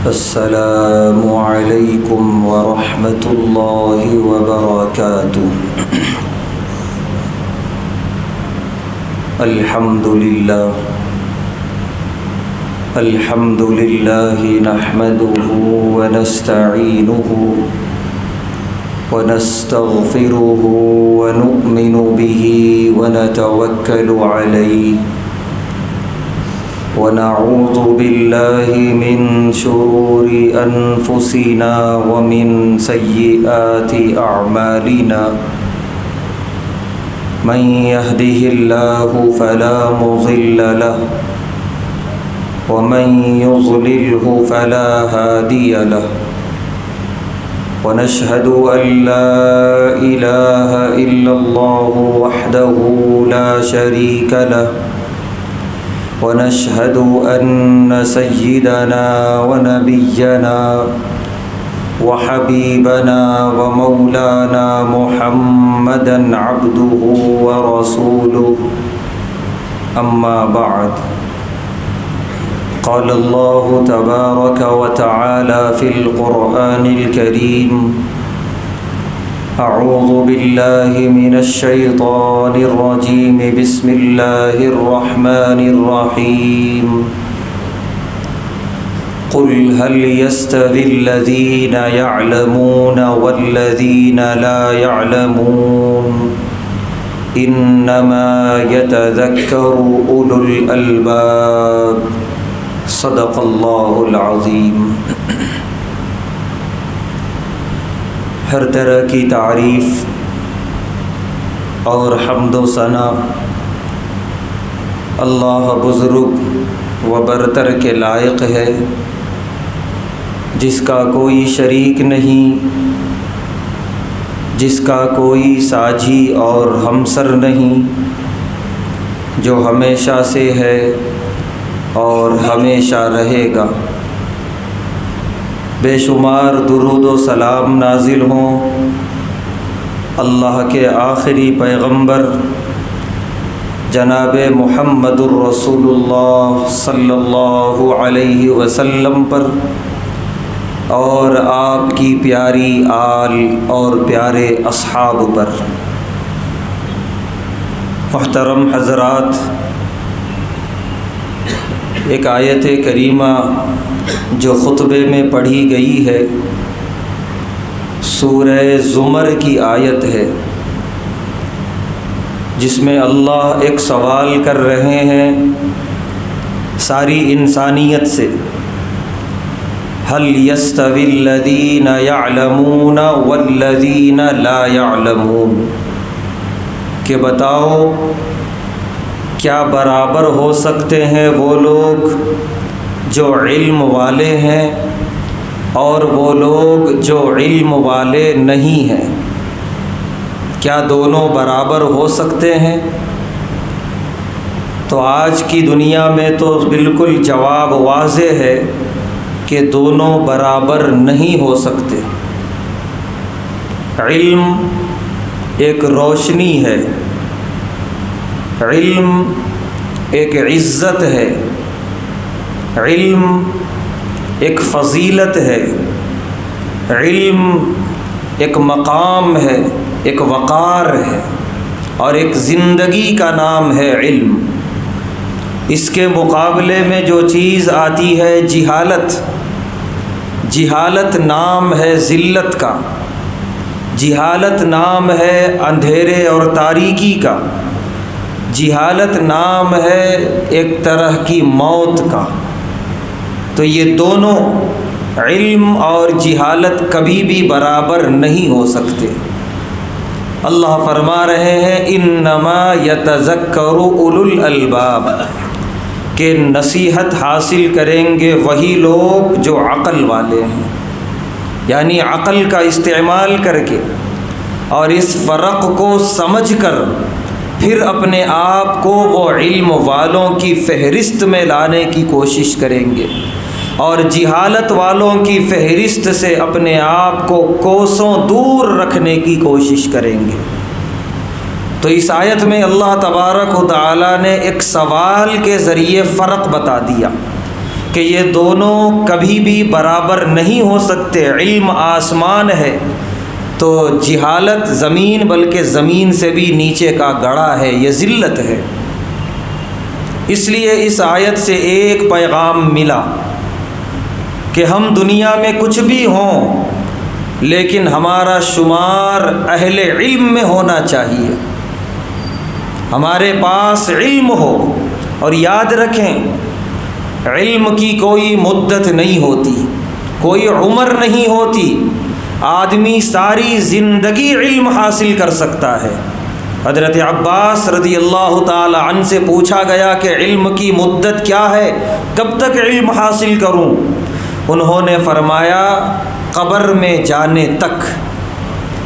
السلام علیکم ورحمۃ اللہ وبرکاتہ۔ الحمد للہ نحمدہ ونستعینہ ونستغفرہ ونؤمن بہ ونتوکل علیہ ونعوذ باللہ من شرور انفسنا ومن سیئات اعمالنا من يهده الله فلا مضل له ومن يضلله فلا هادي له ونشهد أن لا إله إلا الله وحده لا شريك له ونشهد أن سيدنا ونبينا وحبيبنا ومولانا محمدا عبده ورسوله أما بعد قال الله تبارك وتعالى في القرآن الكريم أعوذ بالله من الشيطان الرجيم بسم الله الرحمن الرحيم قل هل يستوي الذين يعلمون والذين لا يعلمون إنما يتذكر أولو الألباب صدق اللہ العظیم۔ ہر طرح کی تعریف اور حمد و ثنا اللہ بزرگ و برتر کے لائق ہے، جس کا کوئی شریک نہیں، جس کا کوئی ساجی اور ہمسر نہیں، جو ہمیشہ سے ہے اور ہمیشہ رہے گا۔ بے شمار درود و سلام نازل ہوں اللہ کے آخری پیغمبر جناب محمد الرسول اللہ صلی اللہ علیہ وسلم پر، اور آپ کی پیاری آل اور پیارے اصحاب پر۔ محترم حضرات، ایک آیت کریمہ جو خطبے میں پڑھی گئی ہے سورہ زمر کی آیت ہے، جس میں اللہ ایک سوال کر رہے ہیں ساری انسانیت سے، هل يستوي الذين يعلمون والذين لا يعلمون، کہ بتاؤ کیا برابر ہو سکتے ہیں وہ لوگ جو علم والے ہیں اور وہ لوگ جو علم والے نہیں ہیں؟ کیا دونوں برابر ہو سکتے ہیں؟ تو آج کی دنیا میں تو بالکل جواب واضح ہے کہ دونوں برابر نہیں ہو سکتے۔ علم ایک روشنی ہے، علم ایک عزت ہے، علم ایک فضیلت ہے، علم ایک مقام ہے، ایک وقار ہے، اور ایک زندگی کا نام ہے علم۔ اس کے مقابلے میں جو چیز آتی ہے جہالت، جہالت نام ہے ذلت کا، جہالت نام ہے اندھیرے اور تاریکی کا، جہالت نام ہے ایک طرح کی موت کا۔ تو یہ دونوں علم اور جہالت کبھی بھی برابر نہیں ہو سکتے۔ اللہ فرما رہے ہیں انما یتذکر اولو الالباب، کہ نصیحت حاصل کریں گے وہی لوگ جو عقل والے ہیں، یعنی عقل کا استعمال کر کے اور اس فرق کو سمجھ کر پھر اپنے آپ کو وہ علم والوں کی فہرست میں لانے کی کوشش کریں گے، اور جہالت والوں کی فہرست سے اپنے آپ کو کوسوں دور رکھنے کی کوشش کریں گے۔ تو اس آیت میں اللہ تبارک و تعالیٰ نے ایک سوال کے ذریعے فرق بتا دیا کہ یہ دونوں کبھی بھی برابر نہیں ہو سکتے. علم آسمان ہے تو جہالت زمین، بلکہ زمین سے بھی نیچے کا گڑھا ہے، یہ ذلت ہے. اس لیے اس آیت سے ایک پیغام ملا کہ ہم دنیا میں کچھ بھی ہوں لیکن ہمارا شمار اہل علم میں ہونا چاہیے، ہمارے پاس علم ہو. اور یاد رکھیں علم کی کوئی مدت نہیں ہوتی، کوئی عمر نہیں ہوتی. آدمی ساری زندگی علم حاصل کر سکتا ہے. حضرت عباس رضی اللہ تعالی عنہ سے پوچھا گیا کہ علم کی مدت کیا ہے، کب تک علم حاصل کروں؟ انہوں نے فرمایا قبر میں جانے تک،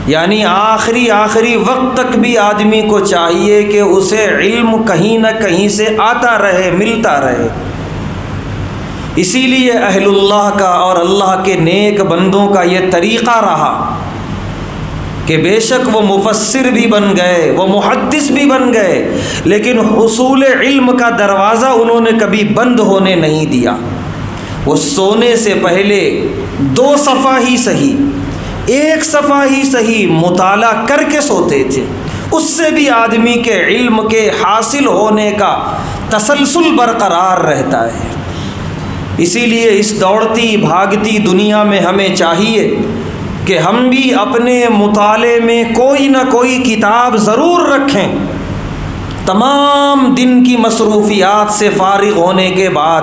یعنی آخری وقت تک بھی آدمی کو چاہیے کہ اسے علم کہیں نہ کہیں سے آتا رہے، ملتا رہے. اسی لیے اہل اللہ کا اور اللہ کے نیک بندوں کا یہ طریقہ رہا کہ بے شک وہ مفسر بھی بن گئے، وہ محدث بھی بن گئے، لیکن حصول علم کا دروازہ انہوں نے کبھی بند ہونے نہیں دیا. وہ سونے سے پہلے 2 صفحہ ہی صحیح، 1 صفحہ ہی صحیح مطالعہ کر کے سوتے تھے. اس سے بھی آدمی کے علم کے حاصل ہونے کا تسلسل برقرار رہتا ہے. اسی لیے اس دوڑتی بھاگتی دنیا میں ہمیں چاہیے کہ ہم بھی اپنے مطالعے میں کوئی نہ کوئی کتاب ضرور رکھیں. تمام دن کی مصروفیات سے فارغ ہونے کے بعد،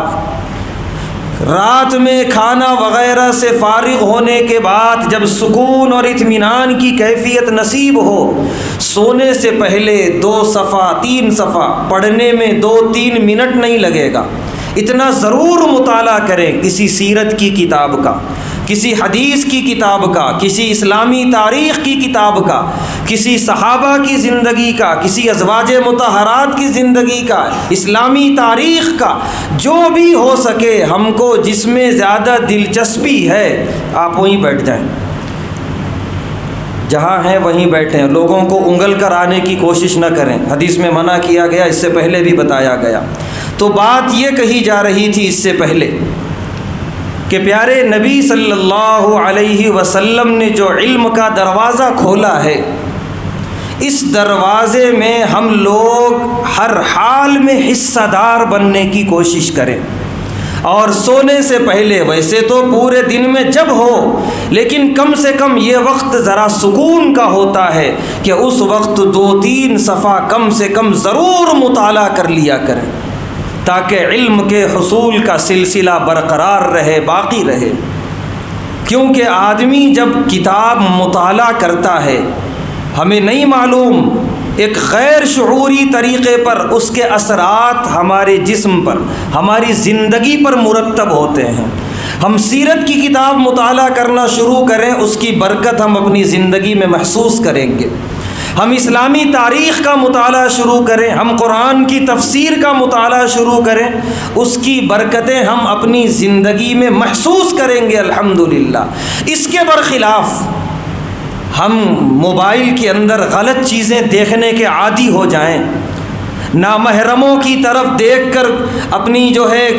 رات میں کھانا وغیرہ سے فارغ ہونے کے بعد، جب سکون اور اطمینان کی کیفیت نصیب ہو، سونے سے پہلے 2 صفحہ 3 صفحہ پڑھنے میں 2-3 منٹ نہیں لگے گا. اتنا ضرور مطالعہ کریں کسی سیرت کی کتاب کا، کسی حدیث کی کتاب کا، کسی اسلامی تاریخ کی کتاب کا، کسی صحابہ کی زندگی کا، کسی ازواج مطہرات کی زندگی کا، اسلامی تاریخ کا، جو بھی ہو سکے. ہم کو جس میں زیادہ دلچسپی ہے آپ وہیں بیٹھ جائیں، جہاں ہیں وہیں بیٹھیں. لوگوں کو انگل کر آنے کی کوشش نہ کریں، حدیث میں منع کیا گیا، اس سے پہلے بھی بتایا گیا. تو بات یہ کہی جا رہی تھی اس سے پہلے کہ پیارے نبی صلی اللہ علیہ وسلم نے جو علم کا دروازہ کھولا ہے، اس دروازے میں ہم لوگ ہر حال میں حصہ دار بننے کی کوشش کریں. اور سونے سے پہلے، ویسے تو پورے دن میں جب ہو، لیکن کم سے کم یہ وقت ذرا سکون کا ہوتا ہے کہ اس وقت 2-3 صفحہ کم سے کم ضرور مطالعہ کر لیا کریں، تاکہ علم کے حصول کا سلسلہ برقرار رہے، باقی رہے. کیونکہ آدمی جب کتاب مطالعہ کرتا ہے، ہمیں نہیں معلوم ایک غیر شعوری طریقے پر اس کے اثرات ہمارے جسم پر، ہماری زندگی پر مرتب ہوتے ہیں. ہم سیرت کی کتاب مطالعہ کرنا شروع کریں، اس کی برکت ہم اپنی زندگی میں محسوس کریں گے. ہم اسلامی تاریخ کا مطالعہ شروع کریں، ہم قرآن کی تفسیر کا مطالعہ شروع کریں، اس کی برکتیں ہم اپنی زندگی میں محسوس کریں گے الحمدللہ. اس کے برخلاف ہم موبائل کے اندر غلط چیزیں دیکھنے کے عادی ہو جائیں، نامحرموں کی طرف دیکھ کر اپنی جو ہے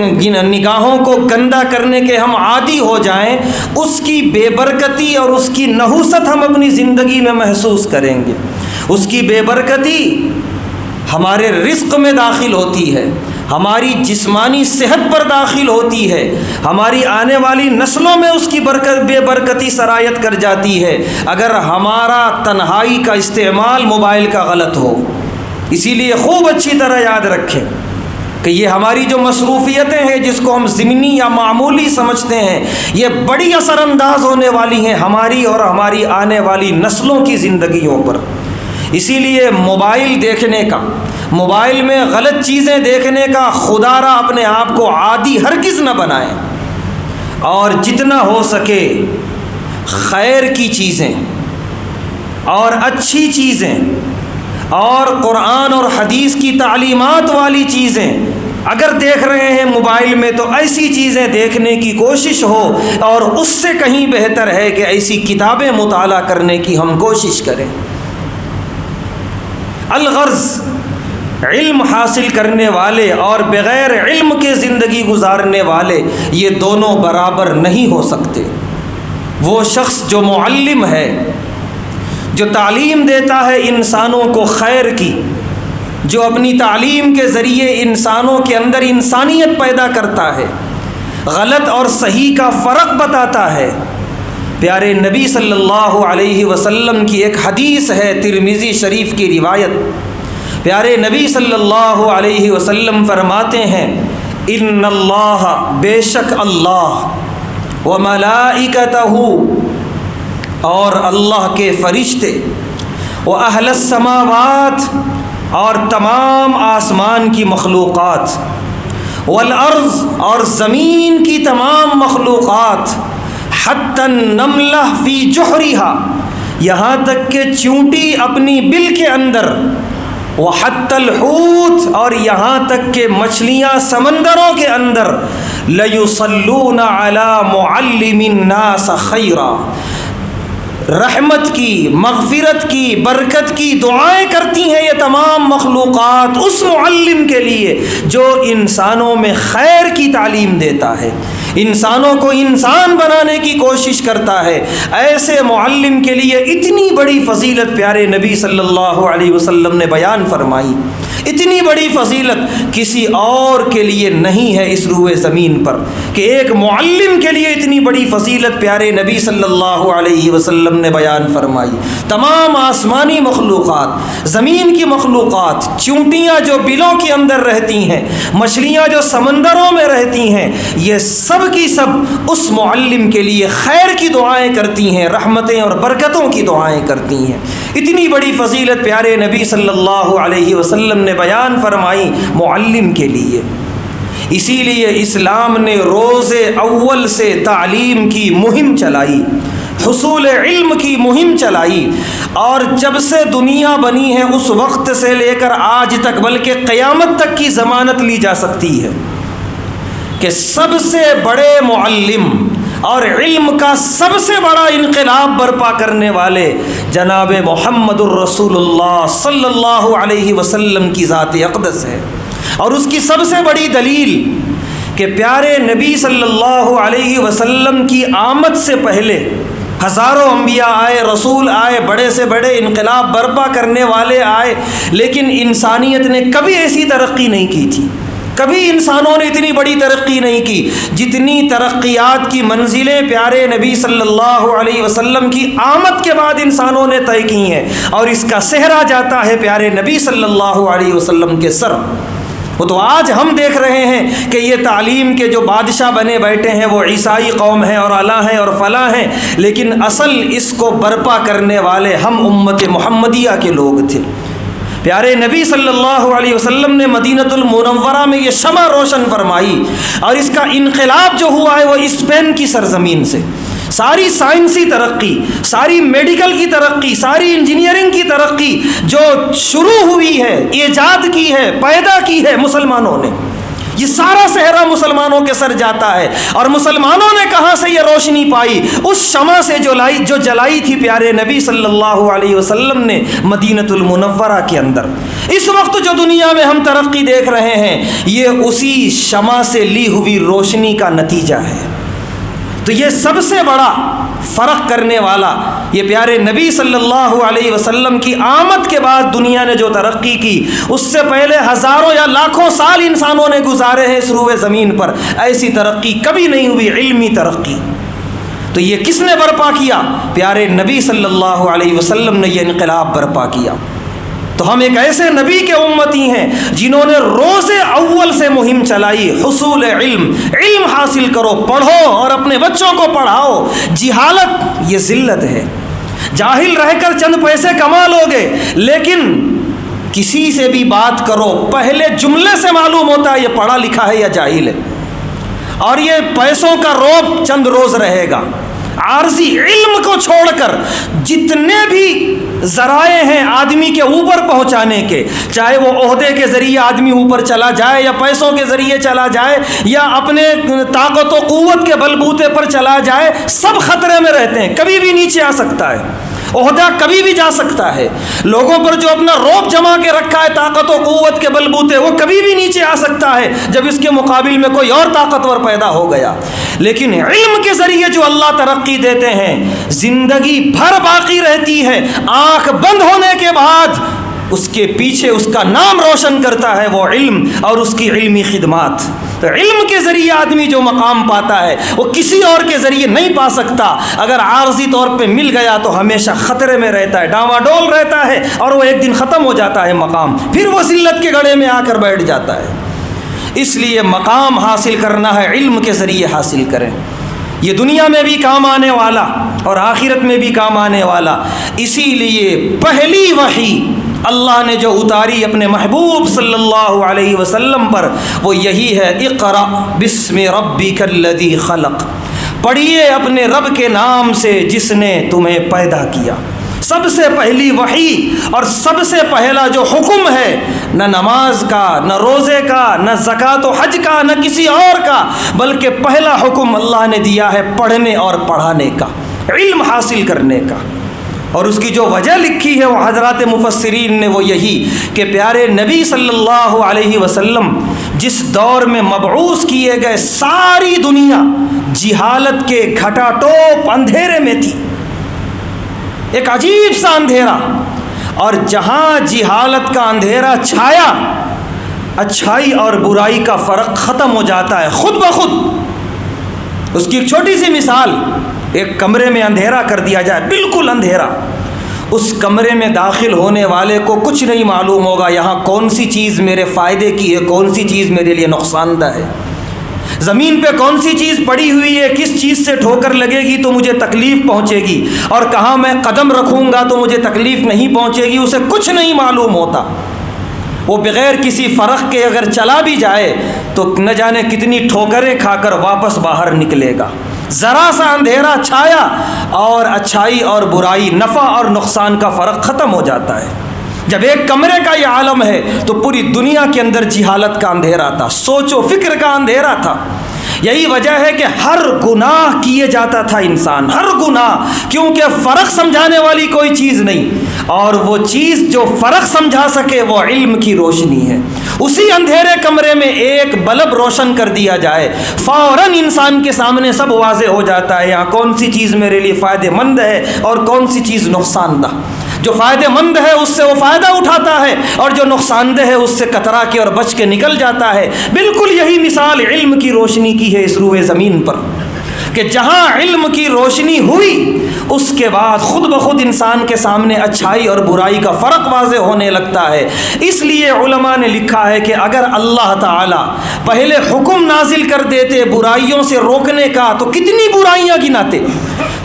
نگاہوں کو گندا کرنے کے ہم عادی ہو جائیں، اس کی بے برکتی اور اس کی نحوست ہم اپنی زندگی میں محسوس کریں گے. اس کی بے برکتی ہمارے رزق میں داخل ہوتی ہے، ہماری جسمانی صحت پر داخل ہوتی ہے، ہماری آنے والی نسلوں میں اس کی بے برکتی سرایت کر جاتی ہے اگر ہمارا تنہائی کا استعمال موبائل کا غلط ہو. اسی لیے خوب اچھی طرح یاد رکھیں کہ یہ ہماری جو مصروفیتیں ہیں جس کو ہم ضمنی یا معمولی سمجھتے ہیں، یہ بڑی اثر انداز ہونے والی ہیں ہماری اور ہماری آنے والی نسلوں کی زندگیوں پر. اسی لیے موبائل دیکھنے کا، موبائل میں غلط چیزیں دیکھنے کا خدا را اپنے آپ کو عادی ہرگز نہ بنائیں، اور جتنا ہو سکے خیر کی چیزیں اور اچھی چیزیں اور قرآن اور حدیث کی تعلیمات والی چیزیں اگر دیکھ رہے ہیں موبائل میں تو ایسی چیزیں دیکھنے کی کوشش ہو، اور اس سے کہیں بہتر ہے کہ ایسی کتابیں مطالعہ کرنے کی ہم کوشش کریں. الغرض علم حاصل کرنے والے اور بغیر علم کے زندگی گزارنے والے یہ دونوں برابر نہیں ہو سکتے۔ وہ شخص جو معلم ہے، جو تعلیم دیتا ہے انسانوں کو خیر کی، جو اپنی تعلیم کے ذریعے انسانوں کے اندر انسانیت پیدا کرتا ہے، غلط اور صحیح کا فرق بتاتا ہے۔ پیارے نبی صلی اللہ علیہ وسلم کی ایک حدیث ہے، ترمذی شریف کی روایت۔ پیارے نبی صلی اللہ علیہ وسلم فرماتے ہیں، ان اللہ، بے شک اللہ، وملائکتہ، اور اللہ کے فرشتے، واہل السماوات، اور تمام آسمان کی مخلوقات، والارض، اور زمین کی تمام مخلوقات، حتی النملہ فی جحرہا، یہاں تک کہ چونٹی اپنی بل کے اندر، وحتی الحوت، اور یہاں تک کہ مچھلیاں سمندروں کے اندر، لیصلون علی معلم الناس خیرا، رحمت کی، مغفرت کی، برکت کی دعائیں کرتی ہیں یہ تمام مخلوقات اس معلم کے لیے جو انسانوں میں خیر کی تعلیم دیتا ہے، انسانوں کو انسان بنانے کی کوشش کرتا ہے۔ ایسے معلم کے لیے اتنی بڑی فضیلت پیارے نبی صلی اللہ علیہ وسلم نے بیان فرمائی۔ اتنی بڑی فضیلت کسی اور کے لیے نہیں ہے اس روئے زمین پر، کہ ایک معلم کے لیے اتنی بڑی فضیلت پیارے نبی صلی اللہ علیہ وسلم نے بیان فرمائی۔ تمام آسمانی مخلوقات، زمین کی مخلوقات، چونٹیاں جو بلوں کے اندر رہتی ہیں، مچھلیاں جو سمندروں میں رہتی ہیں، یہ سب کی سب اس معلم کے لیے خیر کی دعائیں کرتی ہیں، رحمتیں اور برکتوں کی دعائیں کرتی ہیں۔ اتنی بڑی فضیلت پیارے نبی صلی اللہ علیہ وسلم نے بیان فرمائی معلم کے لیے۔ اسی لیے اسلام نے روز اول سے تعلیم کی مہم چلائی، حصول علم کی مہم چلائی، اور جب سے دنیا بنی ہے اس وقت سے لے کر آج تک، بلکہ قیامت تک کی ضمانت لی جا سکتی ہے کہ سب سے بڑے معلم اور علم کا سب سے بڑا انقلاب برپا کرنے والے جناب محمد الرسول اللہ صلی اللہ علیہ وسلم کی ذات اقدس ہے۔ اور اس کی سب سے بڑی دلیل کہ پیارے نبی صلی اللہ علیہ وسلم کی آمد سے پہلے ہزاروں انبیاء آئے، رسول آئے، بڑے سے بڑے انقلاب برپا کرنے والے آئے، لیکن انسانیت نے کبھی ایسی ترقی نہیں کی تھی، کبھی انسانوں نے اتنی بڑی ترقی نہیں کی جتنی ترقیات کی منزلیں پیارے نبی صلی اللہ علیہ وسلم کی آمد کے بعد انسانوں نے طے کی ہیں، اور اس کا صحرا جاتا ہے پیارے نبی صلی اللہ علیہ وسلم کے سر۔ وہ تو آج ہم دیکھ رہے ہیں کہ یہ تعلیم کے جو بادشاہ بنے بیٹھے ہیں وہ عیسائی قوم ہیں اور اعلیٰ ہیں اور فلاں ہیں، لیکن اصل اس کو برپا کرنے والے ہم امت محمدیہ کے لوگ تھے۔ پیارے نبی صلی اللہ علیہ وسلم نے مدینۃ المنورہ میں یہ شمع روشن فرمائی، اور اس کا انقلاب جو ہوا ہے وہ اسپین کی سرزمین سے۔ ساری سائنسی ترقی، ساری میڈیکل کی ترقی، ساری انجینئرنگ کی ترقی جو شروع ہوئی ہے، ایجاد کی ہے، پیدا کی ہے مسلمانوں نے، یہ سارا صحرا مسلمانوں کے سر جاتا ہے۔ اور مسلمانوں نے کہاں سے یہ روشنی پائی؟ اس شمع سے جو جلائی تھی پیارے نبی صلی اللہ علیہ وسلم نے مدینۃ المنورہ کے اندر۔ اس وقت جو دنیا میں ہم ترقی دیکھ رہے ہیں یہ اسی شمع سے لی ہوئی روشنی کا نتیجہ ہے۔ تو یہ سب سے بڑا فرق کرنے والا یہ پیارے نبی صلی اللہ علیہ وسلم کی آمد کے بعد دنیا نے جو ترقی کی، اس سے پہلے ہزاروں یا لاکھوں سال انسانوں نے گزارے ہیں اس روئے زمین پر، ایسی ترقی کبھی نہیں ہوئی، علمی ترقی۔ تو یہ کس نے برپا کیا؟ پیارے نبی صلی اللہ علیہ وسلم نے یہ انقلاب برپا کیا۔ تو ہم ایک ایسے نبی کے امتی ہیں جنہوں نے روز اول سے مہم چلائی، حصول علم، علم حاصل کرو، پڑھو اور اپنے بچوں کو پڑھاؤ۔ جہالت یہ ذلت ہے، جاہل رہ کر چند پیسے کما لو گے، لیکن کسی سے بھی بات کرو پہلے جملے سے معلوم ہوتا ہے یہ پڑھا لکھا ہے یا جاہل ہے، اور یہ پیسوں کا روب چند روز رہے گا۔ عارضی علم کو چھوڑ کر جتنے بھی ذرائع ہیں آدمی کے اوپر پہنچانے کے، چاہے وہ عہدے کے ذریعے آدمی اوپر چلا جائے یا پیسوں کے ذریعے چلا جائے یا اپنے طاقت و قوت کے بل بوتے پر چلا جائے، سب خطرے میں رہتے ہیں، کبھی بھی نیچے آ سکتا ہے۔ عہدہ کبھی بھی جا سکتا ہے، لوگوں پر جو اپنا رعب جما کے رکھا ہے طاقت و قوت کے بلبوتے، وہ کبھی بھی نیچے آ سکتا ہے جب اس کے مقابل میں کوئی اور طاقتور پیدا ہو گیا۔ لیکن علم کے ذریعے جو اللہ ترقی دیتے ہیں، زندگی بھر باقی رہتی ہے، آنکھ بند ہونے کے بعد اس کے پیچھے اس کا نام روشن کرتا ہے وہ علم اور اس کی علمی خدمات۔ تو علم کے ذریعے آدمی جو مقام پاتا ہے وہ کسی اور کے ذریعے نہیں پا سکتا۔ اگر عارضی طور پہ مل گیا تو ہمیشہ خطرے میں رہتا ہے، ڈاواڈول رہتا ہے، اور وہ ایک دن ختم ہو جاتا ہے مقام، پھر وہ ذلت کے گڑھے میں آ کر بیٹھ جاتا ہے۔ اس لیے مقام حاصل کرنا ہے علم کے ذریعے حاصل کریں، یہ دنیا میں بھی کام آنے والا اور آخرت میں بھی کام آنے والا۔ اسی لیے پہلی وحی اللہ نے جو اتاری اپنے محبوب صلی اللہ علیہ وسلم پر وہ یہی ہے، اقرأ بسم ربک الذی خلق، پڑھیے اپنے رب کے نام سے جس نے تمہیں پیدا کیا۔ سب سے پہلی وحی اور سب سے پہلا جو حکم ہے، نہ نماز کا، نہ روزے کا، نہ زکوٰۃ و حج کا، نہ کسی اور کا، بلکہ پہلا حکم اللہ نے دیا ہے پڑھنے اور پڑھانے کا، علم حاصل کرنے کا۔ اور اس کی جو وجہ لکھی ہے وہ حضرات مفسرین نے وہ یہی کہ پیارے نبی صلی اللہ علیہ وسلم جس دور میں مبعوث کیے گئے، ساری دنیا جہالت کے گھٹا ٹوپ اندھیرے میں تھی، ایک عجیب سا اندھیرا، اور جہاں جہالت کا اندھیرا چھایا، اچھائی اور برائی کا فرق ختم ہو جاتا ہے خود بخود۔ اس کی ایک چھوٹی سی مثال، ایک کمرے میں اندھیرا کر دیا جائے، بالکل اندھیرا، اس کمرے میں داخل ہونے والے کو کچھ نہیں معلوم ہوگا یہاں کون سی چیز میرے فائدے کی ہے، کون سی چیز میرے لیے نقصان دہ ہے، زمین پہ کون سی چیز پڑی ہوئی ہے، کس چیز سے ٹھوکر لگے گی تو مجھے تکلیف پہنچے گی، اور کہاں میں قدم رکھوں گا تو مجھے تکلیف نہیں پہنچے گی، اسے کچھ نہیں معلوم ہوتا۔ وہ بغیر کسی فرق کے اگر چلا بھی جائے تو نہ جانے کتنی ٹھوکریں کھا کر واپس باہر نکلے گا۔ ذرا سا اندھیرا چھایا اور اچھائی اور برائی، نفع اور نقصان کا فرق ختم ہو جاتا ہے۔ جب ایک کمرے کا یہ عالم ہے تو پوری دنیا کے اندر جہالت کا اندھیرا تھا، سوچ و فکر کا اندھیرا تھا۔ یہی وجہ ہے کہ ہر گناہ کیے جاتا تھا انسان، ہر گناہ، کیونکہ فرق سمجھانے والی کوئی چیز نہیں، اور وہ چیز جو فرق سمجھا سکے وہ علم کی روشنی ہے۔ اسی اندھیرے کمرے میں ایک بلب روشن کر دیا جائے، فوراً انسان کے سامنے سب واضح ہو جاتا ہے یہاں کون سی چیز میرے لیے فائدہ مند ہے اور کون سی چیز نقصان دہ۔ جو فائدہ مند ہے اس سے وہ فائدہ اٹھاتا ہے، اور جو نقصان دہ ہے اس سے کترا کے اور بچ کے نکل جاتا ہے۔ بالکل یہی مثال علم کی روشنی کی ہے اس روئے زمین پر، کہ جہاں علم کی روشنی ہوئی اس کے بعد خود بخود انسان کے سامنے اچھائی اور برائی کا فرق واضح ہونے لگتا ہے۔ اس لیے علماء نے لکھا ہے کہ اگر اللہ تعالی پہلے حکم نازل کر دیتے برائیوں سے روکنے کا تو کتنی برائیاں گناتے،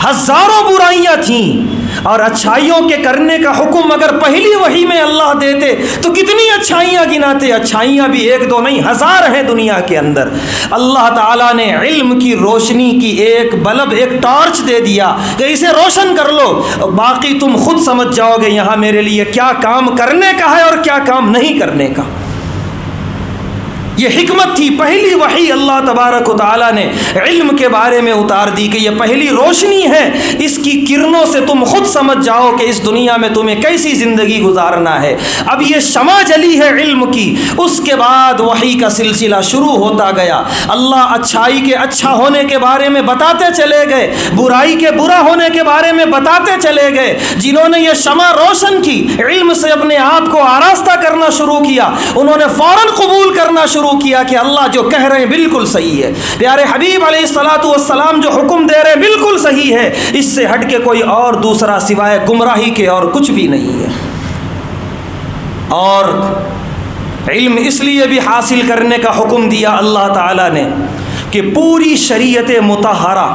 ہزاروں برائیاں تھیں، اور اچھائیوں کے کرنے کا حکم اگر پہلی وحی میں اللہ دیتے تو کتنی اچھائیاں گناتے۔ اچھائیاں بھی ایک دو نہیں، ہزار ہیں دنیا کے اندر۔ اللہ تعالیٰ نے علم کی روشنی کی ایک بلب، ایک ٹارچ دے دیا کہ اسے روشن کر لو، باقی تم خود سمجھ جاؤ گے یہاں میرے لیے کیا کام کرنے کا ہے اور کیا کام نہیں کرنے کا۔ یہ حکمت تھی، پہلی وحی اللہ تبارک و تعالیٰ نے علم کے بارے میں اتار دی کہ یہ پہلی روشنی ہے، اس کی کرنوں سے تم خود سمجھ جاؤ کہ اس دنیا میں تمہیں کیسی زندگی گزارنا ہے۔ اب یہ شمع جلی ہے علم کی، اس کے بعد وحی کا سلسلہ شروع ہوتا گیا۔ اللہ اچھائی کے اچھا ہونے کے بارے میں بتاتے چلے گئے، برائی کے برا ہونے کے بارے میں بتاتے چلے گئے۔ جنہوں نے یہ شمع روشن کی، علم سے اپنے آپ کو آراستہ کرنا شروع کیا، انہوں نے فوراً قبول کرنا شروع کیا کہ اللہ جو کہہ رہے ہیں بالکل صحیح ہے، پیارے حبیب علیہ الصلاۃ والسلام جو حکم دے رہے ہیں بالکل صحیح ہے، اس سے ہٹ کے کوئی اور دوسرا سوائے گمراہی کے اور کچھ بھی نہیں ہے۔ اور علم اس لیے بھی حاصل کرنے کا حکم دیا اللہ تعالیٰ نے کہ پوری شریعت مطہرہ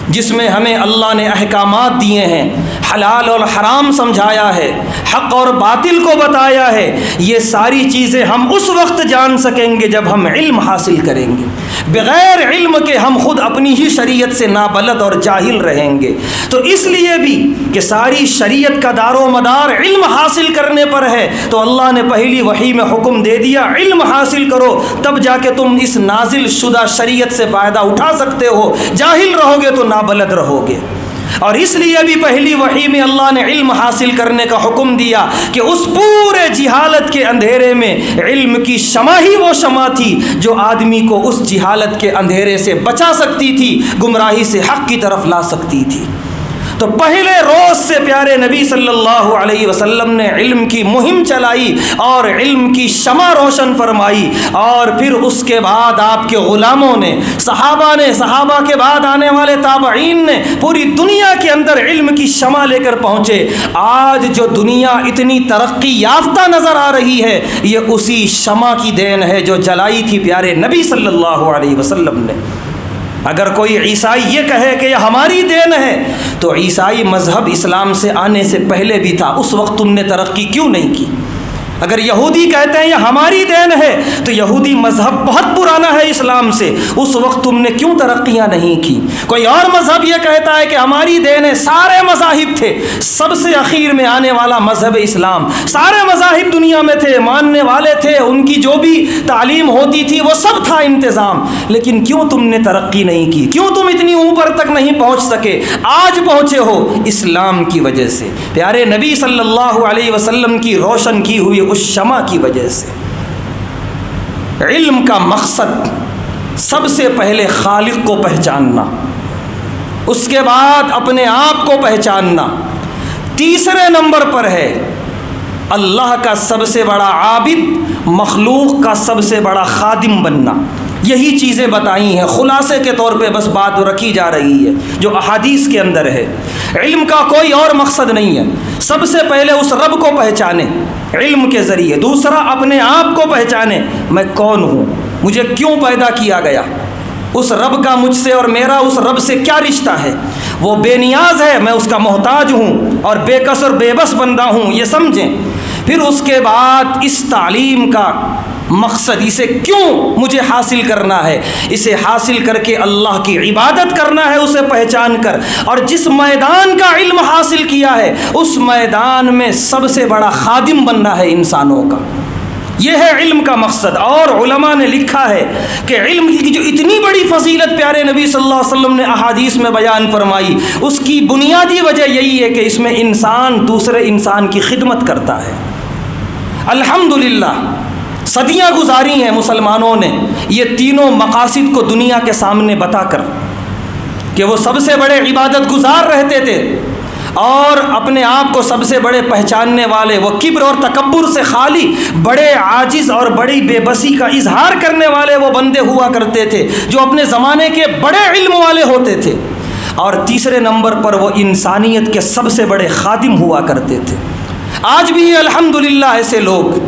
جس میں ہمیں اللہ نے احکامات دیے ہیں، حلال اور حرام سمجھایا ہے، حق اور باطل کو بتایا ہے، یہ ساری چیزیں ہم اس وقت جان سکیں گے جب ہم علم حاصل کریں گے۔ بغیر علم کے ہم خود اپنی ہی شریعت سے نابلد اور جاہل رہیں گے۔ تو اس لیے بھی کہ ساری شریعت کا دار و مدار علم حاصل کرنے پر ہے، تو اللہ نے پہلی وحی میں حکم دے دیا علم حاصل کرو، تب جا کے تم اس نازل شدہ شریعت سے فائدہ اٹھا سکتے ہو، جاہل رہو گے تو نابلد رہو گے۔ اور اس لیے بھی پہلی وحی میں اللہ نے علم حاصل کرنے کا حکم دیا کہ اس پورے جہالت کے اندھیرے میں علم کی شمع ہی وہ شمع تھی جو آدمی کو اس جہالت کے اندھیرے سے بچا سکتی تھی، گمراہی سے حق کی طرف لا سکتی تھی۔ تو پہلے روز سے پیارے نبی صلی اللہ علیہ وسلم نے علم کی مہم چلائی اور علم کی شمع روشن فرمائی، اور پھر اس کے بعد آپ کے غلاموں نے، صحابہ کے بعد آنے والے تابعین نے پوری دنیا کے اندر علم کی شمع لے کر پہنچے۔ آج جو دنیا اتنی ترقی یافتہ نظر آ رہی ہے، یہ اسی شمع کی دین ہے جو جلائی تھی پیارے نبی صلی اللہ علیہ وسلم نے۔ اگر کوئی عیسائی یہ کہے کہ یہ ہماری دین ہے، تو عیسائی مذہب اسلام سے آنے سے پہلے بھی تھا، اس وقت تم نے ترقی کیوں نہیں کی؟ اگر یہودی کہتے ہیں یہ ہماری دین ہے، تو یہودی مذہب بہت پرانا ہے اسلام سے، اس وقت تم نے کیوں ترقیاں نہیں کی؟ کوئی اور مذہب یہ کہتا ہے کہ ہماری دین ہے، سارے مذاہب تھے، سب سے اخیر میں آنے والا مذہب اسلام، سارے مذاہب دنیا میں تھے، ماننے والے تھے، ان کی جو بھی تعلیم ہوتی تھی وہ سب تھا انتظام، لیکن کیوں تم نے ترقی نہیں کی؟ کیوں تم اتنی اوپر تک نہیں پہنچ سکے؟ آج پہنچے ہو اسلام کی وجہ سے، پیارے نبی صلی اللہ علیہ وسلم کی روشن کی ہوئی اس شمع کی وجہ سے۔ علم کا مقصد سب سے پہلے خالق کو پہچاننا، اس کے بعد اپنے آپ کو پہچاننا، تیسرے نمبر پر ہے اللہ کا سب سے بڑا عابد، مخلوق کا سب سے بڑا خادم بننا۔ یہی چیزیں بتائی ہیں، خلاصے کے طور پہ بس بات رکھی جا رہی ہے جو احادیث کے اندر ہے۔ علم کا کوئی اور مقصد نہیں ہے، سب سے پہلے اس رب کو پہچانے علم کے ذریعے، دوسرا اپنے آپ کو پہچانے، میں کون ہوں، مجھے کیوں پیدا کیا گیا، اس رب کا مجھ سے اور میرا اس رب سے کیا رشتہ ہے، وہ بے نیاز ہے، میں اس کا محتاج ہوں اور بے کس اور بے بس بندہ ہوں، یہ سمجھیں۔ پھر اس کے بعد اس تعلیم کا مقصد، اسے کیوں مجھے حاصل کرنا ہے، اسے حاصل کر کے اللہ کی عبادت کرنا ہے اسے پہچان کر، اور جس میدان کا علم حاصل کیا ہے اس میدان میں سب سے بڑا خادم بننا ہے انسانوں کا۔ یہ ہے علم کا مقصد۔ اور علماء نے لکھا ہے کہ علم کی جو اتنی بڑی فضیلت پیارے نبی صلی اللہ علیہ وسلم نے احادیث میں بیان فرمائی، اس کی بنیادی وجہ یہی ہے کہ اس میں انسان دوسرے انسان کی خدمت کرتا ہے۔ الحمدللہ صدیاں گزاری ہیں مسلمانوں نے یہ تینوں مقاصد کو دنیا کے سامنے بتا کر کہ وہ سب سے بڑے عبادت گزار رہتے تھے اور اپنے آپ کو سب سے بڑے پہچاننے والے، وہ کبر اور تکبر سے خالی، بڑے عاجز اور بڑی بے بسی کا اظہار کرنے والے وہ بندے ہوا کرتے تھے جو اپنے زمانے کے بڑے علم والے ہوتے تھے، اور تیسرے نمبر پر وہ انسانیت کے سب سے بڑے خادم ہوا کرتے تھے۔ آج بھی الحمدللہ ایسے لوگ،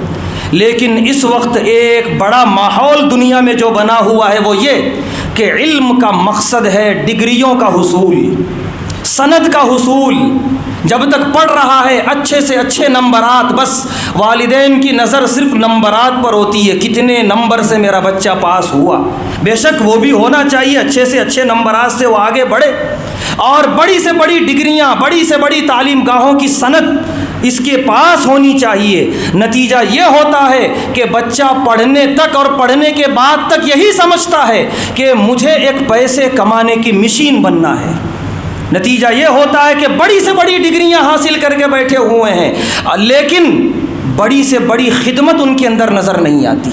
لیکن اس وقت ایک بڑا ماحول دنیا میں جو بنا ہوا ہے وہ یہ کہ علم کا مقصد ہے ڈگریوں کا حصول، سند کا حصول۔ جب تک پڑھ رہا ہے اچھے سے اچھے نمبرات، بس والدین کی نظر صرف نمبرات پر ہوتی ہے، کتنے نمبر سے میرا بچہ پاس ہوا، بے شک وہ بھی ہونا چاہیے، اچھے سے اچھے نمبرات سے وہ آگے بڑھے، اور بڑی سے بڑی ڈگریاں، بڑی سے بڑی تعلیم گاہوں کی سند اس کے پاس ہونی چاہیے۔ نتیجہ یہ ہوتا ہے کہ بچہ پڑھنے تک اور پڑھنے کے بعد تک یہی سمجھتا ہے کہ مجھے ایک پیسے کمانے کی مشین بننا ہے۔ نتیجہ یہ ہوتا ہے کہ بڑی سے بڑی ڈگریاں حاصل کر کے بیٹھے ہوئے ہیں، لیکن بڑی سے بڑی خدمت ان کے اندر نظر نہیں آتی،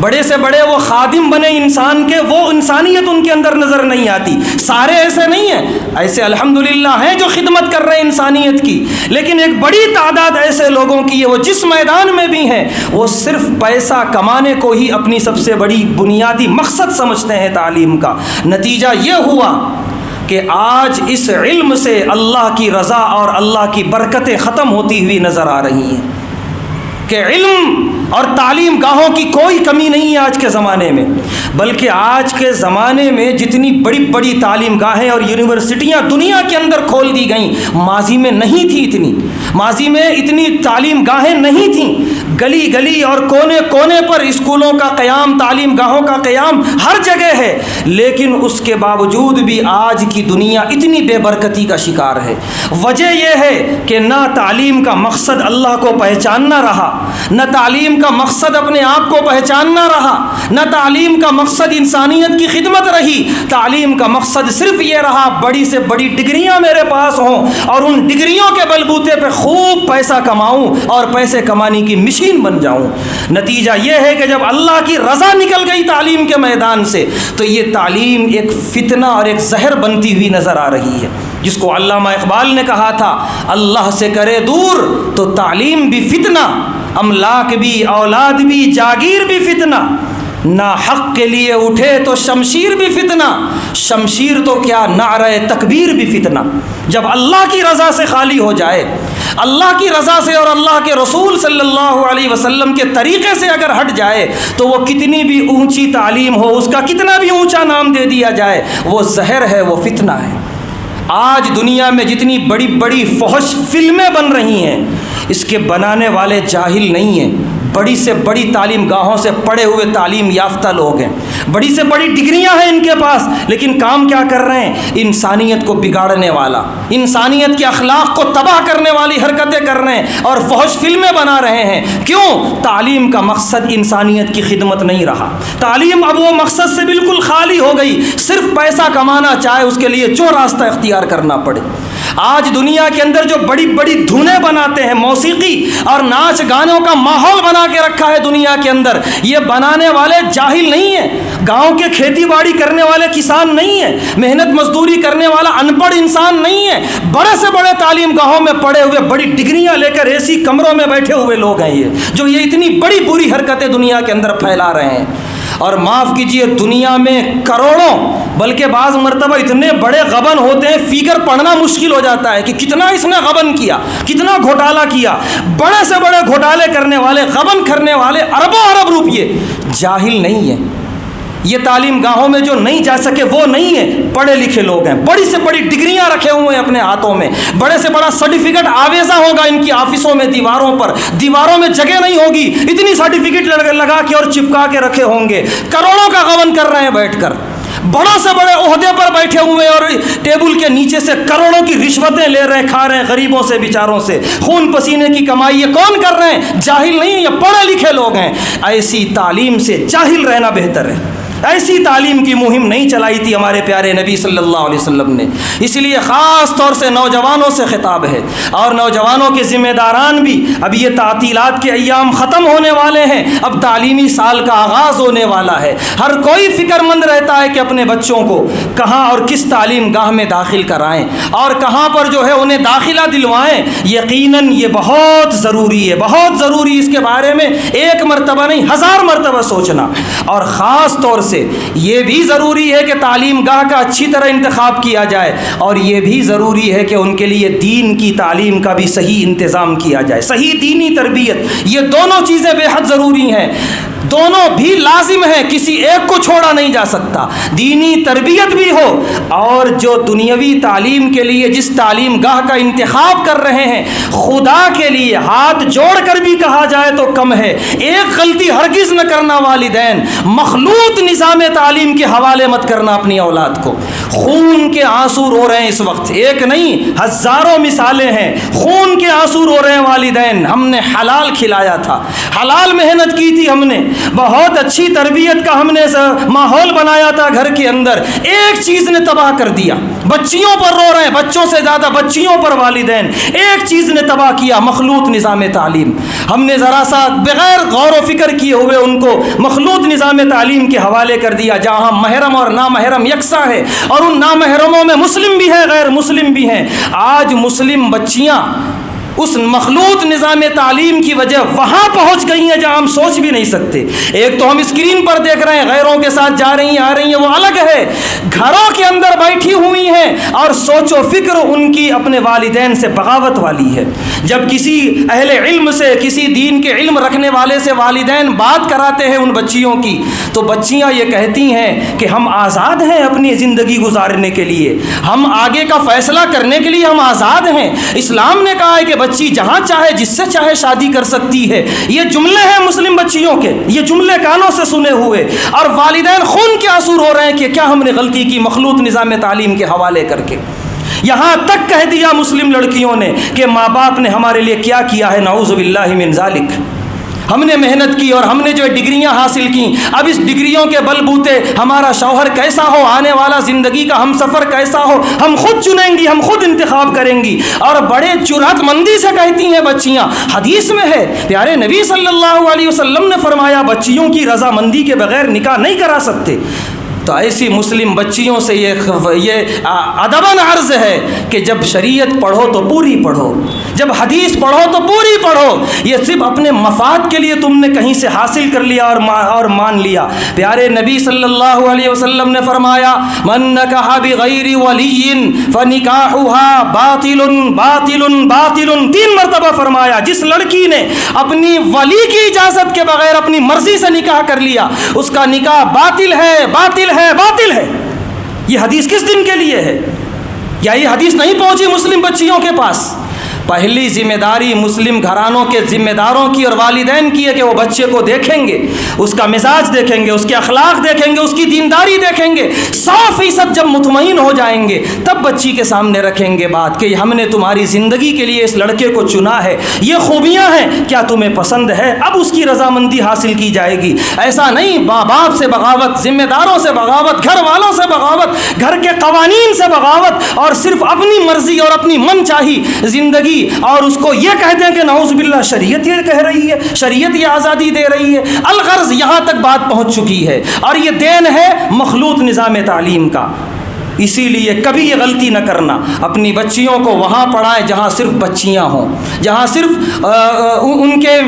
بڑے سے بڑے وہ خادم بنے انسان کے، وہ انسانیت ان کے اندر نظر نہیں آتی۔ سارے ایسے نہیں ہیں، ایسے الحمدللہ ہیں جو خدمت کر رہے ہیں انسانیت کی، لیکن ایک بڑی تعداد ایسے لوگوں کی ہے، وہ جس میدان میں بھی ہیں وہ صرف پیسہ کمانے کو ہی اپنی سب سے بڑی بنیادی مقصد سمجھتے ہیں تعلیم کا۔ نتیجہ یہ ہوا کہ آج اس علم سے اللہ کی رضا اور اللہ کی برکتیں ختم ہوتی ہوئی نظر آ رہی ہیں، کہ علم اور تعلیم گاہوں کی کوئی کمی نہیں ہے آج کے زمانے میں، بلکہ آج کے زمانے میں جتنی بڑی بڑی تعلیم گاہیں اور یونیورسٹیاں دنیا کے اندر کھول دی گئیں، ماضی میں نہیں تھی اتنی، ماضی میں اتنی تعلیم گاہیں نہیں تھیں۔ گلی گلی اور کونے کونے پر اسکولوں کا قیام، تعلیم گاہوں کا قیام ہر جگہ ہے، لیکن اس کے باوجود بھی آج کی دنیا اتنی بے برکتی کا شکار ہے۔ وجہ یہ ہے کہ نہ تعلیم کا مقصد اللہ کو پہچاننا رہا، نہ تعلیم کا مقصد اپنے آپ کو پہچاننا رہا، نہ تعلیم کا مقصد انسانیت کی خدمت رہی، تعلیم کا مقصد صرف یہ رہا بڑی سے بڑی ڈگریاں میرے پاس ہوں اور ان ڈگریوں کے بلبوتے پہ خوب پیسہ کماؤں اور پیسے کمانے کی مشین بن جاؤں۔ نتیجہ یہ ہے کہ جب اللہ کی رضا نکل گئی تعلیم کے میدان سے تو یہ تعلیم ایک فتنہ اور ایک زہر بنتی ہوئی نظر آ رہی ہے، جس کو علامہ اقبال نے کہا تھا اللہ سے کرے دور تو تعلیم بھی فتنہ، املاک بھی، اولاد بھی، جاگیر بھی فتنہ، نہ حق کے لیے اٹھے تو شمشیر بھی فتنہ، شمشیر تو کیا نعرہ تکبیر بھی فتنہ۔ جب اللہ کی رضا سے خالی ہو جائے، اللہ کی رضا سے اور اللہ کے رسول صلی اللہ علیہ وسلم کے طریقے سے اگر ہٹ جائے تو وہ کتنی بھی اونچی تعلیم ہو، اس کا کتنا بھی اونچا نام دے دیا جائے، وہ زہر ہے، وہ فتنہ ہے۔ آج دنیا میں جتنی بڑی بڑی فحش فلمیں بن رہی ہیں، اس کے بنانے والے جاہل نہیں ہیں، بڑی سے بڑی تعلیم گاہوں سے پڑھے ہوئے تعلیم یافتہ لوگ ہیں، بڑی سے بڑی ڈگریاں ہیں ان کے پاس، لیکن کام کیا کر رہے ہیں؟ انسانیت کو بگاڑنے والا، انسانیت کے اخلاق کو تباہ کرنے والی حرکتیں کر رہے ہیں اور فحش فلمیں بنا رہے ہیں۔ کیوں؟ تعلیم کا مقصد انسانیت کی خدمت نہیں رہا، تعلیم اب وہ مقصد سے بالکل خالی ہو گئی، صرف پیسہ کمانا چاہے اس کے لیے جو راستہ اختیار کرنا پڑے۔ آج دنیا کے اندر جو بڑی بڑی دھنیں بناتے ہیں، موسیقی اور ناچ گانوں کا ماحول بنا کے رکھا ہے دنیا کے اندر، یہ بنانے والے جاہل نہیں ہیں، گاؤں کے کھیتی باڑی کرنے والے کسان نہیں ہیں، محنت مزدوری کرنے والا ان پڑھ انسان نہیں ہے، بڑے سے بڑے تعلیم گاہوں میں پڑے ہوئے بڑی ڈگریاں لے کر ایسی کمروں میں بیٹھے ہوئے لوگ ہیں یہ اتنی بڑی بری حرکتیں دنیا کے اندر پھیلا رہے ہیں۔ اور معاف کیجئے، دنیا میں کروڑوں بلکہ بعض مرتبہ اتنے بڑے غبن ہوتے ہیں، فگر پڑھنا مشکل ہو جاتا ہے کہ کتنا اس نے غبن کیا، کتنا گھوٹالہ کیا۔ بڑے سے بڑے گھوٹالے کرنے والے، غبن کرنے والے اربوں ارب روپیے جاہل نہیں ہیں۔ یہ تعلیم گاہوں میں جو نہیں جا سکے وہ نہیں ہیں، پڑھے لکھے لوگ ہیں، بڑی سے بڑی ڈگریاں رکھے ہوئے ہیں اپنے ہاتھوں میں، بڑے سے بڑا سرٹیفکیٹ آویزہ ہوگا ان کی آفسوں میں، دیواروں میں جگہ نہیں ہوگی، اتنی سرٹیفکیٹ لگا کے اور چپکا کے رکھے ہوں گے، کروڑوں کا غبن کر رہے ہیں بیٹھ کر، بڑوں سے بڑے عہدے پر بیٹھے ہوئے اور ٹیبل کے نیچے سے کروڑوں کی رشوتیں لے رہے ہیں، کھا رہے ہیں غریبوں سے، بیچاروں سے، خون پسینے کی کمائی یہ کون کر رہے ہیں؟ جاہل نہیں ہیں، یہ پڑھے لکھے لوگ ہیں۔ ایسی تعلیم سے جاہل رہنا بہتر ہے۔ ایسی تعلیم کی مہم نہیں چلائی تھی ہمارے پیارے نبی صلی اللہ علیہ وسلم نے۔ اس لیے خاص طور سے نوجوانوں سے خطاب ہے، اور نوجوانوں کے ذمہ داران بھی، اب یہ تعطیلات کے ایام ختم ہونے والے ہیں، اب تعلیمی سال کا آغاز ہونے والا ہے۔ ہر کوئی فکر مند رہتا ہے کہ اپنے بچوں کو کہاں اور کس تعلیم گاہ میں داخل کرائیں اور کہاں پر جو ہے انہیں داخلہ دلوائیں۔ یقیناً یہ بہت ضروری ہے، بہت ضروری، اس کے بارے میں ایک مرتبہ نہیں 1000 مرتبہ سوچنا۔ اور خاص طور سے یہ بھی ضروری ہے کہ تعلیم گاہ کا اچھی طرح انتخاب کیا جائے، اور یہ بھی ضروری ہے کہ ان کے لیے دین کی تعلیم کا بھی صحیح انتظام کیا جائے، صحیح دینی تربیت۔ یہ دونوں چیزیں بے حد ضروری ہیں، دونوں بھی لازم ہیں، کسی ایک کو چھوڑا نہیں جا سکتا۔ دینی تربیت بھی ہو، اور جو دنیاوی تعلیم کے لیے جس تعلیم گاہ کا انتخاب کر رہے ہیں، خدا کے لیے ہاتھ جوڑ کر بھی کہا جائے تو کم ہے، ایک غلطی ہرگز نہ کرنا والدین، مخلوط نظام تعلیم کے حوالے مت کرنا اپنی اولاد کو۔ خون کے آنسو رو رہے ہیں اس وقت، ایک نہیں ہزاروں مثالیں ہیں، خون کے آنسو رو رہے ہیں والدین۔ ہم نے حلال کھلایا تھا، حلال محنت کی تھی، ہم نے بہت اچھی تربیت کا ہم نے ماحول بنایا تھا گھر کے اندر، ایک چیز نے تباہ کر دیا۔ بچیوں پر رو رہے ہیں، بچوں سے زیادہ بچیوں پر والدین، ایک چیز نے تباہ کیا، مخلوط نظام تعلیم۔ ہم نے ذرا سا بغیر غور و فکر کیے ہوئے ان کو مخلوط نظام تعلیم کے حوالے کر دیا، جہاں محرم اور نامحرم یکساں ہے، اور ان نامحرموں میں مسلم بھی ہیں، غیر مسلم بھی ہیں۔ آج مسلم بچیاں اس مخلوط نظام تعلیم کی وجہ وہاں پہنچ گئی ہیں جہاں ہم سوچ بھی نہیں سکتے۔ ایک تو ہم اسکرین پر دیکھ رہے ہیں، غیروں کے ساتھ جا رہی ہیں، آ رہی ہیں، وہ الگ ہے، گھروں کے اندر بیٹھی ہوئی ہیں اور سوچ و فکر ان کی اپنے والدین سے بغاوت والی ہے۔ جب کسی اہل علم سے، کسی دین کے علم رکھنے والے سے والدین بات کراتے ہیں ان بچیوں کی، تو بچیاں یہ کہتی ہیں کہ ہم آزاد ہیں اپنی زندگی گزارنے کے لیے، ہم آگے کا فیصلہ کرنے کے لیے ہم آزاد ہیں، اسلام نے کہا ہے کہ بچی جہاں چاہے جس سے چاہے شادی کر سکتی ہے۔ یہ جملے ہیں مسلم بچیوں کے، یہ جملے کانوں سے سنے ہوئے، اور والدین خون کے آنسو رو رہے ہیں کہ کیا ہم نے غلطی کی مخلوط نظام تعلیم کے حوالے کر کے۔ یہاں تک کہہ دیا مسلم لڑکیوں نے کہ ماں باپ نے ہمارے لیے کیا کیا ہے، نعوذ باللہ من ذالک۔ ہم نے محنت کی اور ہم نے جو ڈگریاں حاصل کی، اب اس ڈگریوں کے بل بوتے ہمارا شوہر کیسا ہو، آنے والا زندگی کا ہم سفر کیسا ہو، ہم خود چنیں گی، ہم خود انتخاب کریں گی۔ اور بڑے جرأت مندی سے کہتی ہیں بچیاں، حدیث میں ہے، پیارے نبی صلی اللہ علیہ وسلم نے فرمایا بچیوں کی رضامندی کے بغیر نکاح نہیں کرا سکتے۔ تو ایسی مسلم بچیوں سے یہ ادباً عرض ہے کہ جب شریعت پڑھو تو پوری پڑھو، جب حدیث پڑھو تو پوری پڑھو۔ یہ صرف اپنے مفاد کے لیے تم نے کہیں سے حاصل کر لیا اور مان لیا۔ پیارے نبی صلی اللہ علیہ وسلم نے فرمایا من نکح بغیر ولی فنکاحها باطل باطل باطل، 3 مرتبہ فرمایا جس لڑکی نے اپنی ولی کی اجازت کے بغیر اپنی مرضی سے نکاح کر لیا اس کا نکاح باطل ہے، باطل ہے، باطل ہے۔ یہ حدیث کس دن کے لیے ہے؟ یا یہ حدیث نہیں پہنچی مسلم بچیوں کے پاس؟ پہلی ذمہ داری مسلم گھرانوں کے ذمہ داروں کی اور والدین کی ہے کہ وہ بچے کو دیکھیں گے، اس کا مزاج دیکھیں گے، اس کے اخلاق دیکھیں گے، اس کی دینداری دیکھیں گے، 100% جب مطمئن ہو جائیں گے تب بچی کے سامنے رکھیں گے بات کہ ہم نے تمہاری زندگی کے لیے اس لڑکے کو چنا ہے، یہ خوبیاں ہیں، کیا تمہیں پسند ہے؟ اب اس کی رضامندی حاصل کی جائے گی۔ ایسا نہیں ماں باپ سے بغاوت، ذمہ داروں سے بغاوت، گھر والوں سے بغاوت، گھر کے قوانین سے بغاوت، اور صرف اپنی مرضی اور اپنی من چاہی زندگی، اور اس کو یہ کہہ دیں کہ نعوذ باللہ شریعت یہ کہہ رہی ہے، شریعت یہ آزادی دے رہی ہے۔ الغرض یہاں تک بات پہنچ چکی ہے، اور یہ دین ہے مخلوط نظام تعلیم کا۔ اسی لیے کبھی یہ غلطی نہ کرنا، اپنی بچیوں کو وہاں پڑھائیں جہاں صرف بچیاں ہوں، جہاں صرف ان کے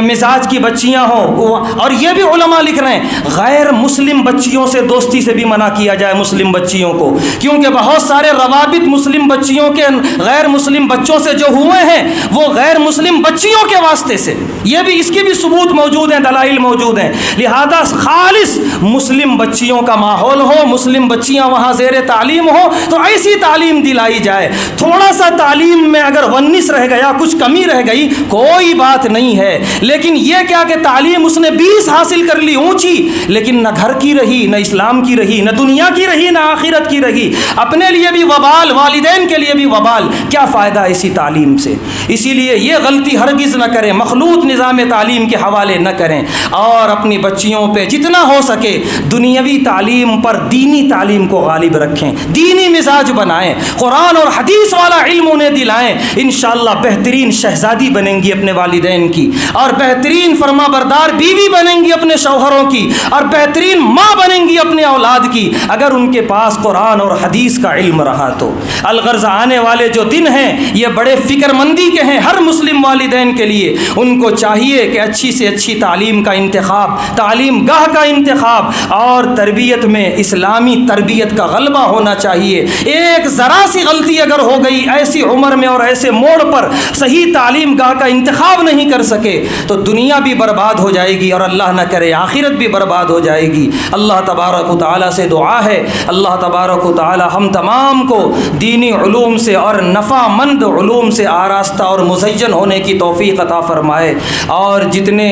مزاج کی بچیاں ہوں۔ اور یہ بھی علماء لکھ رہے ہیں غیر مسلم بچیوں سے دوستی سے بھی منع کیا جائے مسلم بچیوں کو، کیونکہ بہت سارے روابط مسلم بچیوں کے غیر مسلم بچوں سے جو ہوئے ہیں وہ غیر مسلم بچیوں کے واسطے سے، یہ بھی اس کے بھی ثبوت موجود ہیں، دلائل موجود ہیں۔ لہذا خالص مسلم بچیوں کا ماحول ہو، مسلم بچیاں وہاں زیر تعلیم ہو تو ایسی تعلیم دلائی جائے۔ تھوڑا سا تعلیم میں اگر 19 رہ گیا، کچھ کمی رہ گئی، کوئی بات نہیں ہے، لیکن یہ کیا کہ تعلیم اس نے 20 حاصل کر لی اونچی، لیکن نہ گھر کی رہی، نہ اسلام کی رہی، نہ دنیا کی رہی، نہ آخرت کی رہی، اپنے لیے بھی وبال، والدین کے لیے بھی وبال۔ کیا فائدہ اسی تعلیم سے؟ اسی لیے یہ غلطی ہرگز نہ کریں، مخلوط نظام تعلیم کے حوالے نہ کریں، اور اپنی بچیوں پہ جتنا ہو سکے دنیاوی تعلیم پر دینی تعلیم کو غالب رکھیں، دینی مزاج بنائیں، قرآن اور حدیث والا علم انہیں دلائیں۔ انشاءاللہ بہترین شہزادی بنیں گی اپنے والدین کی، اور بہترین فرما بردار بیوی بنیں گی اپنے شوہروں کی، اور بہترین ماں بنیں گی اپنے اولاد کی، اگر ان کے پاس قرآن اور حدیث کا علم رہا تو۔ الغرض آنے والے جو دن ہیں یہ بڑے فکر مندی کے ہیں ہر مسلم والدین کے لیے۔ ان کو چاہیے کہ اچھی سے اچھی تعلیم کا انتخاب، تعلیم گاہ کا انتخاب، اور تربیت میں اسلامی تربیت کا غلبہ ہونا چاہیے۔ ایک ذرا سی غلطی اگر ہو گئی ایسی عمر میں اور ایسے موڑ پر، صحیح تعلیم گاہ کا انتخاب نہیں کر سکے تو دنیا بھی برباد ہو جائے گی، اور اللہ نہ کرے آخرت بھی برباد ہو جائے گی۔ اللہ تبارک و تعالیٰ سے دعا ہے اللہ تبارک و تعالیٰ ہم تمام کو دینی علوم سے اور نفع مند علوم سے آراستہ اور مزین ہونے کی توفیق عطا فرمائے، اور جتنے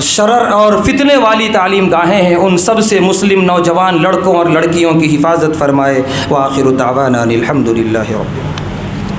شرر اور فتنے والی تعلیم گاہیں ہیں ان سب سے مسلم نوجوان لڑکوں اور لڑکیوں کی حفاظت فرمائے۔ وآخر دعوانا الحمد للہ رب العالمین۔